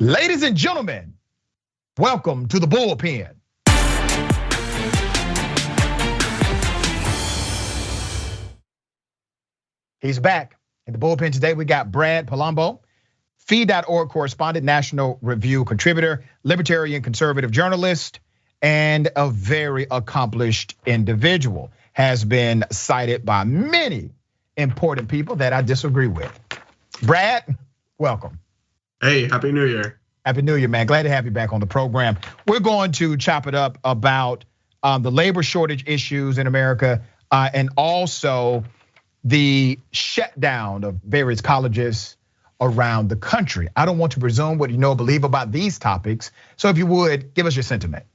Ladies and gentlemen, welcome to the Bullpen. He's back. In the Bullpen today, we got Brad Polumbo, Fee.org correspondent, National Review contributor, libertarian conservative journalist, and a very accomplished individual. Has been cited by many important people that I disagree with. Brad, welcome. Hey, Happy New Year. Happy New Year, man. Glad to have you back on the program. We're going to chop it up about the labor shortage issues in America and also the shutdown of various colleges around the country. I don't want to presume what you know or believe about these topics. So if you would, give us your sentiment.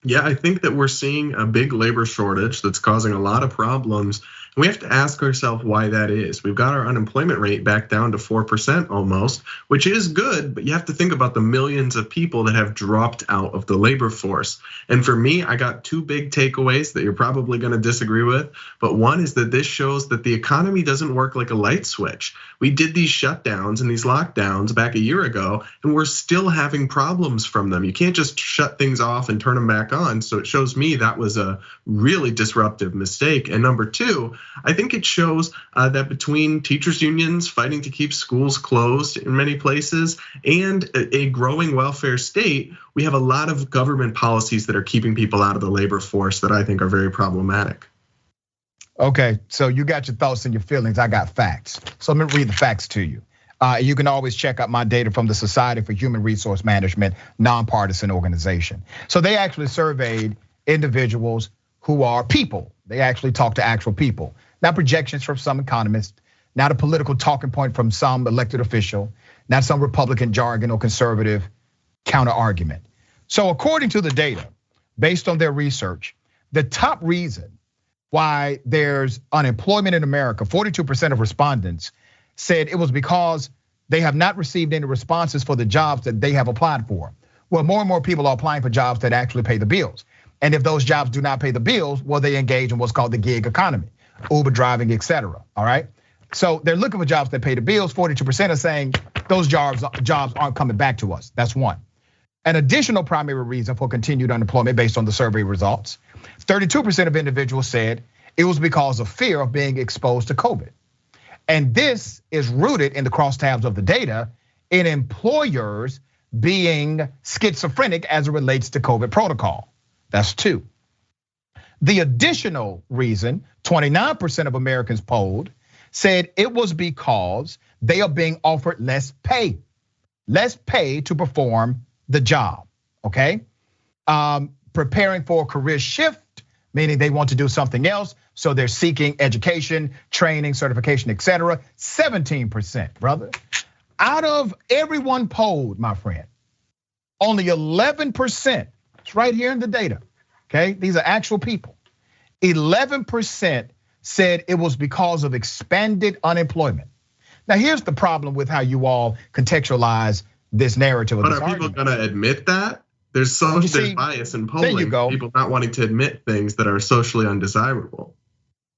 Yeah, I think that we're seeing a big labor shortage that's causing a lot of problems. And we have to ask ourselves why that is. We've got our unemployment rate back down to 4% almost, which is good, but you have to think about the millions of people that have dropped out of the labor force. And for me, I got two big takeaways that you're probably gonna disagree with. But one is that this shows that the economy doesn't work like a light switch. We did these shutdowns and these lockdowns back a year ago, and we're still having problems from them. You can't just shut things off and turn them back on. So it shows me that was a really disruptive mistake. And number two, I think it shows that between teachers unions fighting to keep schools closed in many places and a growing welfare state, we have a lot of government policies that are keeping people out of the labor force that I think are very problematic. Okay, so you got your thoughts and your feelings, I got facts. So let me read the facts to you. You can always check out my data from the Society for Human Resource Management, nonpartisan organization. So they actually surveyed individuals who are people. They actually talk to actual people, not projections from some economists, not a political talking point from some elected official, not some Republican jargon or conservative counter argument. So according to the data, based on their research, the top reason why there's unemployment in America, 42% of respondents said it was because they have not received any responses for the jobs that they have applied for. Well, more and more people are applying for jobs that actually pay the bills. And if those jobs do not pay the bills, well, they engage in what's called the gig economy, Uber driving, etc. All right. So they're looking for jobs that pay the bills. 42% are saying those jobs aren't coming back to us. That's one. An additional primary reason for continued unemployment based on the survey results, 32% of individuals said it was because of fear of being exposed to COVID. And this is rooted in the crosstabs of the data in employers being schizophrenic as it relates to COVID protocol. That's two. The additional reason, 29% of Americans polled said it was because they are being offered less pay to perform the job, okay? Preparing for a career shift, meaning they want to do something else. So they're seeking education, training, certification, etc. 17%, brother. Out of everyone polled, my friend, only 11%, it's right here in the data, okay? These are actual people. 11% said it was because of expanded unemployment. Now here's the problem with how you all contextualize this narrative. But are people gonna admit that? There's bias in polling. There you go. People not wanting to admit things that are socially undesirable.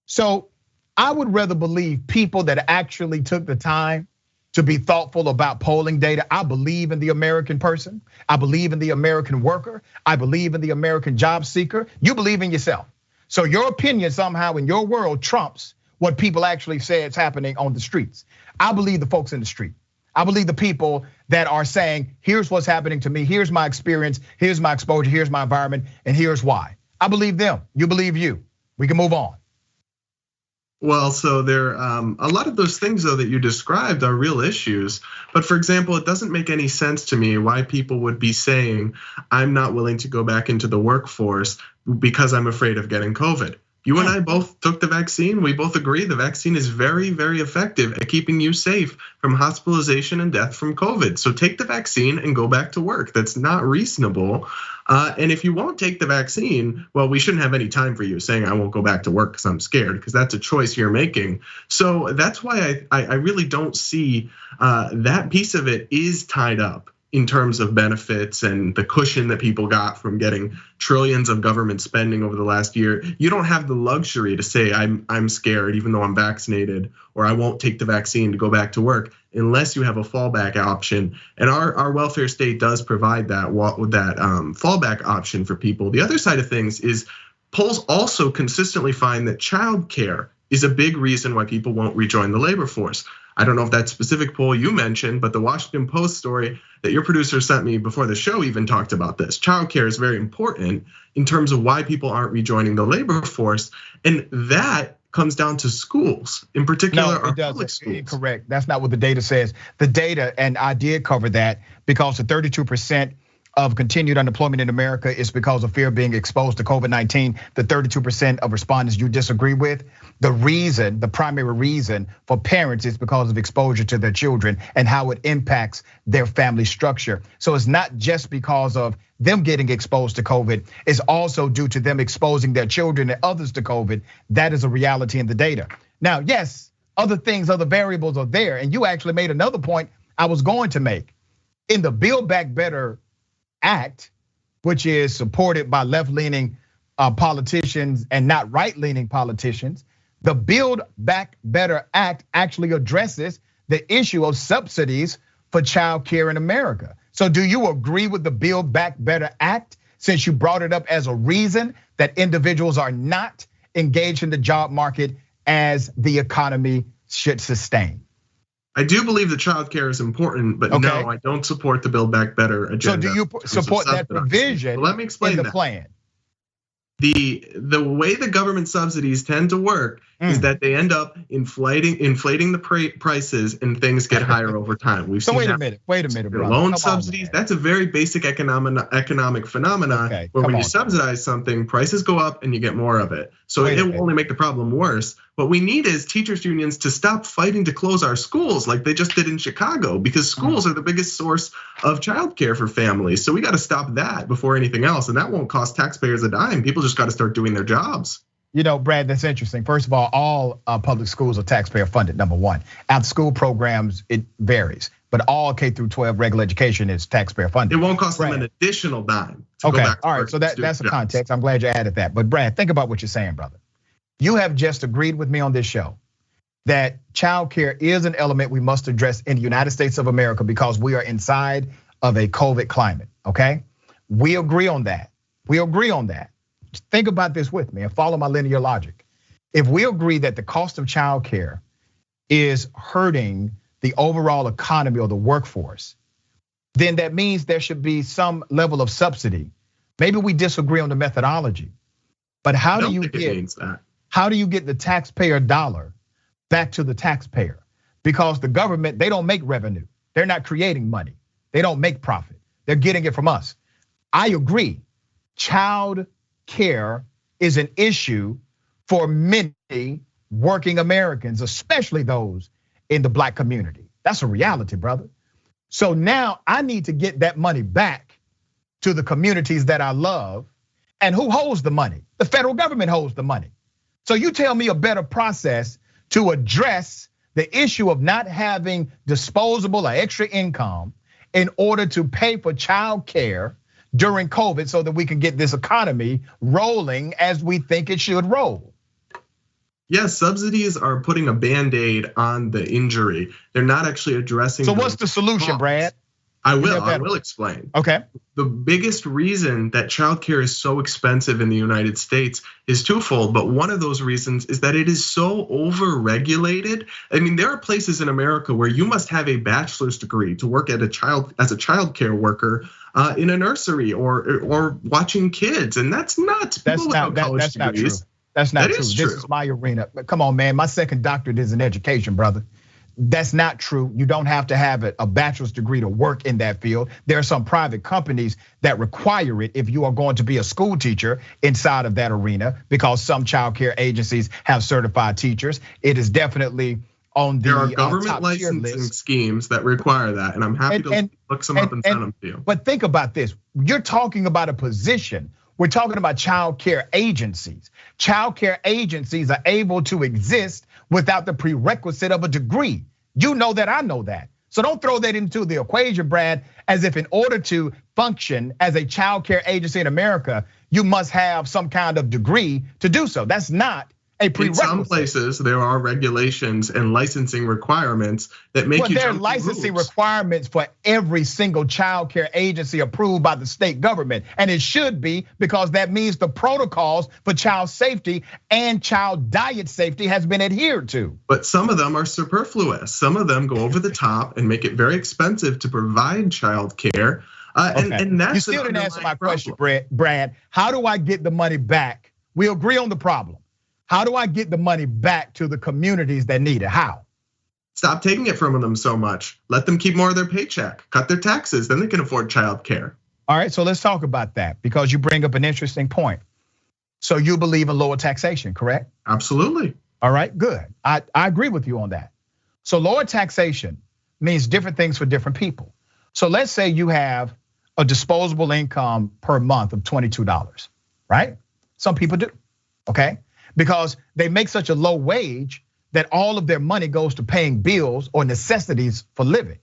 So I would rather believe people that actually took the time to be thoughtful about polling data. I believe in the American person. I believe in the American worker. I believe in the American job seeker. You believe in yourself. So your opinion somehow in your world trumps what people actually say is happening on the streets. I believe the folks in the street. I believe the people that are saying, here's what's happening to me, here's my experience, here's my exposure, here's my environment, and here's why. I believe them, you believe you. We can move on. Well, so there, a lot of those things though that you described are real issues. But for example, it doesn't make any sense to me why people would be saying, I'm not willing to go back into the workforce because I'm afraid of getting COVID. You and I both took the vaccine. We both agree the vaccine is very, very effective at keeping you safe from hospitalization and death from COVID. So take the vaccine and go back to work. That's not reasonable. And if you won't take the vaccine, well, we shouldn't have any time for you saying I won't go back to work because I'm scared, because that's a choice you're making. So that's why I really don't see that piece of it is tied up in terms of benefits and the cushion that people got from getting trillions of government spending over the last year. You don't have the luxury to say I'm scared even though I'm vaccinated, or I won't take the vaccine to go back to work. unless you have a fallback option. And our welfare state does provide that fallback option for people. The other side of things is polls also consistently find that childcare is a big reason why people won't rejoin the labor force. I don't know if that specific poll you mentioned, but the Washington Post story that your producer sent me before the show even talked about this. Childcare is very important in terms of why people aren't rejoining the labor force. And that comes down to schools, in particular our public schools. Correct. That's not what the data says. The data, and I did cover that, because the 32% of continued unemployment in America is because of fear of being exposed to COVID-19. The 32% of respondents you disagree with, the primary reason for parents is because of exposure to their children and how it impacts their family structure. So it's not just because of them getting exposed to COVID, it's also due to them exposing their children and others to COVID. That is a reality in the data. Now, yes, other variables are there. And you actually made another point I was going to make. In the Build Back Better Act, which is supported by left-leaning politicians and not right-leaning politicians, the Build Back Better Act actually addresses the issue of subsidies for child care in America. So do you agree with the Build Back Better Act, since you brought it up as a reason that individuals are not engaged in the job market as the economy should sustain? I do believe that child care is important, but no, I don't support the Build Back Better agenda. So do you support that provision let me explain in the plan? The way the government subsidies tend to work is that they end up inflating the prices, and things get higher over time. We've seen wait a minute, brother. Loan subsidies, that's a very basic economic phenomenon where when you subsidize something, prices go up and you get more of it. So it will only make the problem worse. What we need is teachers unions to stop fighting to close our schools like they just did in Chicago, because schools are the biggest source of childcare for families. So we got to stop that before anything else, and that won't cost taxpayers a dime. People just got to start doing their jobs. You know, Brad, that's interesting. First of all public schools are taxpayer funded, number one. After school programs, it varies, but all K through 12 regular education is taxpayer funded. It won't cost them an additional dime. Okay, all right, so that's the context. I'm glad you added that. But Brad, think about what you're saying, brother. You have just agreed with me on this show that childcare is an element we must address in the United States of America because we are inside of a COVID climate, okay? We agree on that. Think about this with me and follow my linear logic. If we agree that the cost of childcare is hurting the overall economy or the workforce, then that means there should be some level of subsidy. Maybe we disagree on the methodology, but how do you get the taxpayer dollar back to the taxpayer? Because the government, they don't make revenue. They're not creating money. They don't make profit. They're getting it from us. I agree. Child care is an issue for many working Americans, especially those in the Black community. That's a reality, brother. So now I need to get that money back to the communities that I love. And who holds the money? The federal government holds the money. So you tell me a better process to address the issue of not having disposable or extra income in order to pay for child care during COVID so that we can get this economy rolling as we think it should roll. Yes, subsidies are putting a Band-Aid on the injury. They're not actually addressing. So what's the solution, Brad? I will explain. Okay. The biggest reason that childcare is so expensive in the United States is twofold, but one of those reasons is that it is so over-regulated. I mean, there are places in America where you must have a bachelor's degree to work as a childcare worker in a nursery or watching kids, and that's not true. That's not true. This is my arena. But come on, man, my second doctorate is in education, brother. That's not true. You don't have to have a bachelor's degree to work in that field. There are some private companies that require it if you are going to be a school teacher inside of that arena, because some child care agencies have certified teachers. It is definitely on the there are government licensing schemes that require that, and I'm happy to look some up and send them to you. But think about this. You're talking about a position. We're talking about child care agencies. Child care agencies are able to exist without the prerequisite of a degree. You know that, I know that. So don't throw that into the equation, Brad, as if in order to function as a child care agency in America, you must have some kind of degree to do so. That's not a prerequisite. In some places, there are regulations and licensing requirements that make you there are jump through licensing hoops. requirements for every single child care agency approved by the state government. And it should be, because that means the protocols for child safety and child diet safety has been adhered to. But some of them are superfluous. Some of them go over the top and make it very expensive to provide child care. And that's you still didn't answer my question, Brad. How do I get the money back? We agree on the problem. How do I get the money back to the communities that need it? How? Stop taking it from them so much. Let them keep more of their paycheck. Cut their taxes, then they can afford child care. All right, so let's talk about that, because you bring up an interesting point. So you believe in lower taxation, correct? Absolutely. All right, good. I agree with you on that. So lower taxation means different things for different people. So let's say you have a disposable income per month of $22, right? Some people do, okay? Because they make such a low wage that all of their money goes to paying bills or necessities for living.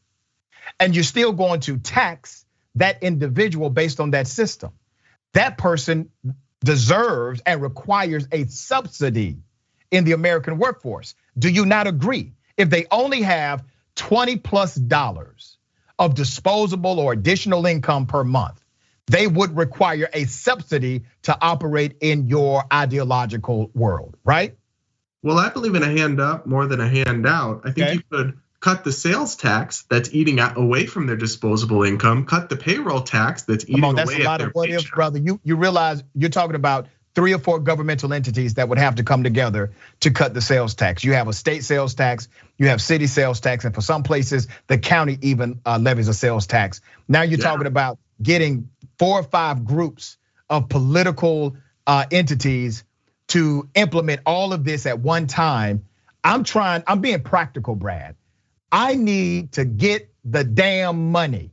And you're still going to tax that individual based on that system. That person deserves and requires a subsidy in the American workforce. Do you not agree? If they only have $20+ of disposable or additional income per month, they would require a subsidy to operate in your ideological world, right? Well, I believe in a hand up more than a handout. I think you could cut the sales tax that's eating away from their disposable income, cut the payroll tax that's eating away at their paycheck. That's a lot of what ifs, brother. You realize you're talking about 3 or 4 governmental entities that would have to come together to cut the sales tax. You have a state sales tax, you have city sales tax, and for some places, the county even levies a sales tax. Now you're talking about getting 4 or 5 groups of political entities to implement all of this at one time. I'm being practical, Brad. I need to get the damn money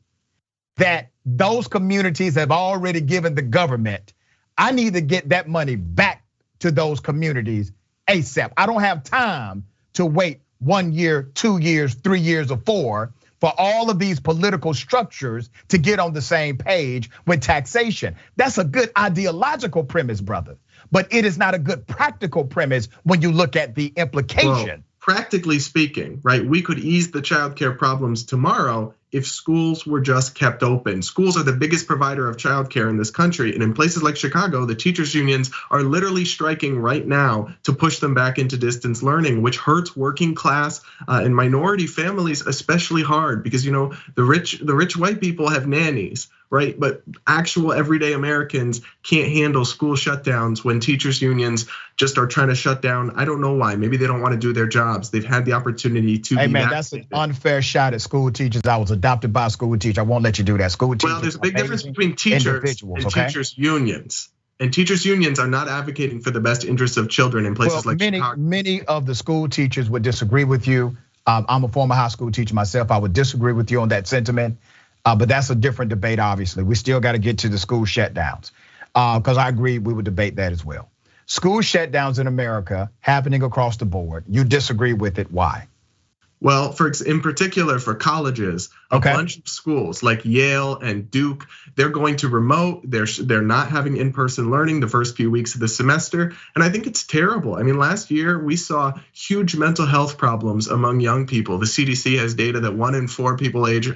that those communities have already given the government. I need to get that money back to those communities ASAP. I don't have time to wait 1 year, 2 years, 3 years, or 4 for all of these political structures to get on the same page with taxation. That's a good ideological premise, brother, but it is not a good practical premise when you look at the implication. Well, practically speaking, right? We could ease the childcare problems tomorrow if schools were just kept open. Schools are the biggest provider of childcare in this country. And in places like Chicago, the teachers unions are literally striking right now to push them back into distance learning, which hurts working class and minority families especially hard, because the rich white people have nannies, right? But actual everyday Americans can't handle school shutdowns when teachers unions just are trying to shut down. I don't know why. Maybe they don't want to do their jobs. They've had the opportunity to. Hey man, that's an unfair shot at school teachers. I was adopted by a school teacher. I won't let you do that. School teachers. Well, there's a big difference between teachers and teachers unions. And teachers unions are not advocating for the best interests of children in places like Chicago. Many of the school teachers would disagree with you. I'm a former high school teacher myself. I would disagree with you on that sentiment. But that's a different debate, obviously. We still got to get to the school shutdowns, because I agree we would debate that as well. School shutdowns in America happening across the board. You disagree with it, why? Well, in particular for colleges, a bunch of schools like Yale and Duke, they're going to remote. They're not having in-person learning the first few weeks of the semester, and I think it's terrible. I mean, last year we saw huge mental health problems among young people. The CDC has data that 1 in 4 people age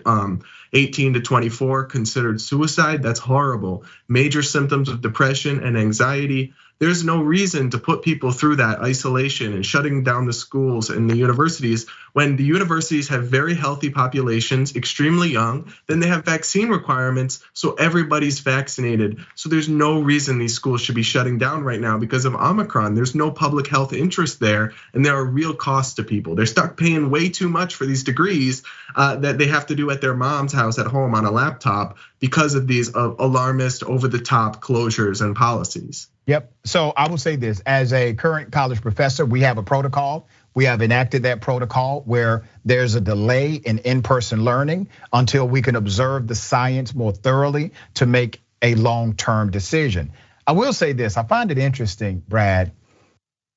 18 to 24 considered suicide. That's horrible. Major symptoms of depression and anxiety. There's no reason to put people through that isolation and shutting down the schools and the universities when the universities have very healthy populations, extremely young. Then they have vaccine requirements, so everybody's vaccinated. So there's no reason these schools should be shutting down right now because of Omicron. There's no public health interest there, and there are real costs to people. They're stuck paying way too much for these degrees that they have to do at their mom's house at home on a laptop because of these alarmist, over-the-top closures and policies. Yep. So I will say this, as a current college professor, we have a protocol. We have enacted that protocol where there's a delay in in-person learning until we can observe the science more thoroughly to make a long-term decision. I will say this, I find it interesting, Brad,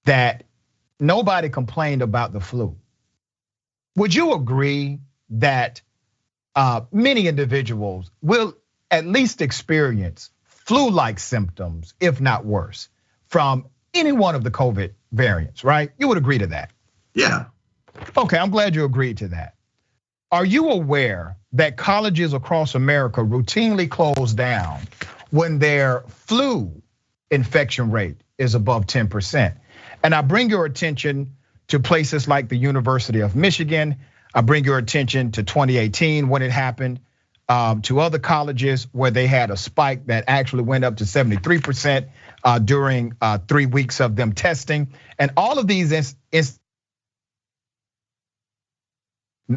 that nobody complained about the flu. Would you agree that many individuals will at least experience flu-like symptoms, if not worse, from any one of the COVID variants, right? You would agree to that? Yeah. Okay, I'm glad you agreed to that. Are you aware that colleges across America routinely close down when their flu infection rate is above 10%? And I bring your attention to places like the University of Michigan. I bring your attention to 2018 when it happened, to other colleges where they had a spike that actually went up to 73% during 3 weeks of them testing. And all of these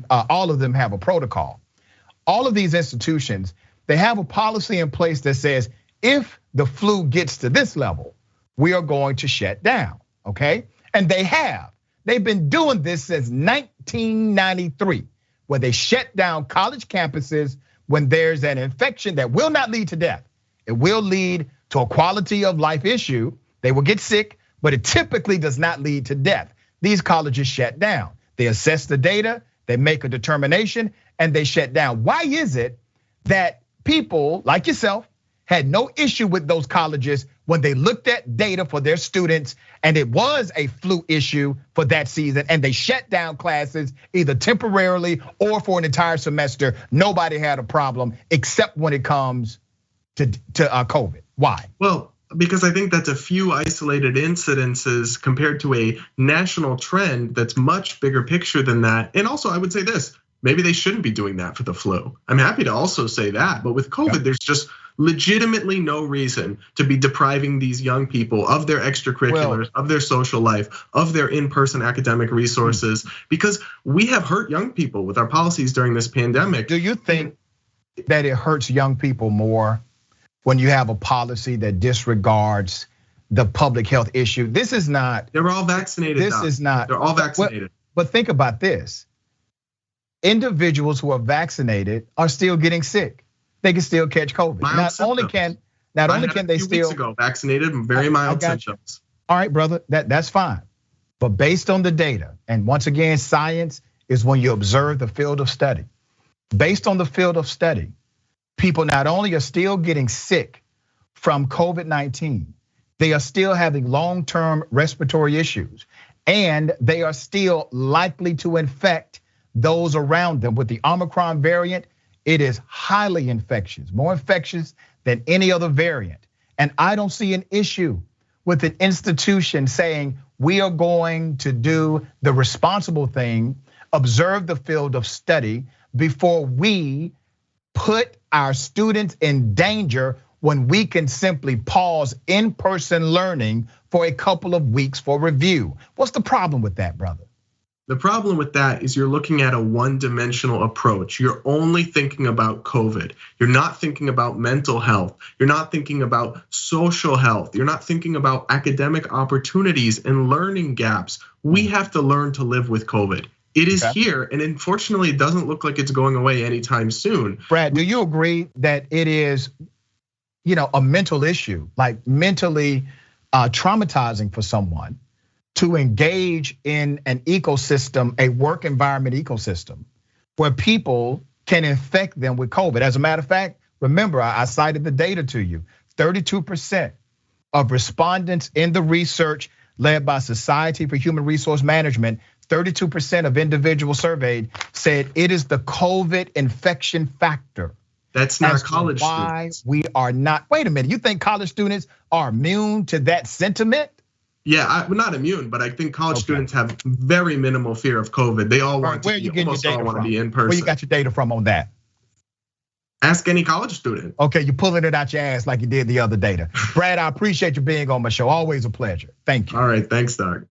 all of them have a protocol. All of these institutions, they have a policy in place that says, if the flu gets to this level, we are going to shut down, okay? And they have. They've been doing this since 1993, where they shut down college campuses when there's an infection that will not lead to death. It will lead to a quality of life issue. They will get sick, but it typically does not lead to death. These colleges shut down. They assess the data, they make a determination, and they shut down. Why is it that people like yourself had no issue with those colleges when they looked at data for their students and it was a flu issue for that season and they shut down classes either temporarily or for an entire semester? Nobody had a problem except when it comes to COVID. Why? Well, because I think that's a few isolated incidences compared to a national trend that's much bigger picture than that. And also I would say this, maybe they shouldn't be doing that for the flu. I'm happy to also say that, but with COVID, there's just legitimately no reason to be depriving these young people of their extracurriculars, of their social life, of their in-person academic resources, because we have hurt young people with our policies during this pandemic. Do you think that it hurts young people more when you have a policy that disregards the public health issue? This is not. They're all vaccinated. This is not. They're all vaccinated. But think about this. Individuals who are vaccinated are still getting sick. They can still catch COVID. Not only can they still. Weeks ago, vaccinated, very mild symptoms. All right, brother, that's fine. But based on the data, and once again, science is when you observe the field of study. Based on the field of study, people not only are still getting sick from COVID-19, they are still having long-term respiratory issues, and they are still likely to infect those around them. With the Omicron variant, it is highly infectious, more infectious than any other variant. And I don't see an issue with an institution saying we are going to do the responsible thing, observe the field of study before we put our students in danger when we can simply pause in-person learning for a couple of weeks for review. What's the problem with that, brother? The problem with that is you're looking at a one-dimensional approach. You're only thinking about COVID. You're not thinking about mental health. You're not thinking about social health. You're not thinking about academic opportunities and learning gaps. We have to learn to live with COVID. It is here, and unfortunately, it doesn't look like it's going away anytime soon. Brad, do you agree that it is, a mental issue, like mentally traumatizing for someone to engage in an ecosystem, a work environment ecosystem, where people can infect them with COVID? As a matter of fact, remember, I cited the data to you. 32% of respondents in the research led by Society for Human Resource Management, 32% of individuals surveyed said it is the COVID infection factor. That's not college students. Why we are not, wait a minute, you think college students are immune to that sentiment? Yeah, we're not immune, but I think college students have very minimal fear of COVID. They all want to be, almost all want to be in person. Where you got your data from on that? Ask any college student. Okay, you're pulling it out your ass like you did the other data. Brad, I appreciate you being on my show. Always a pleasure. Thank you. All right, thanks, Doug.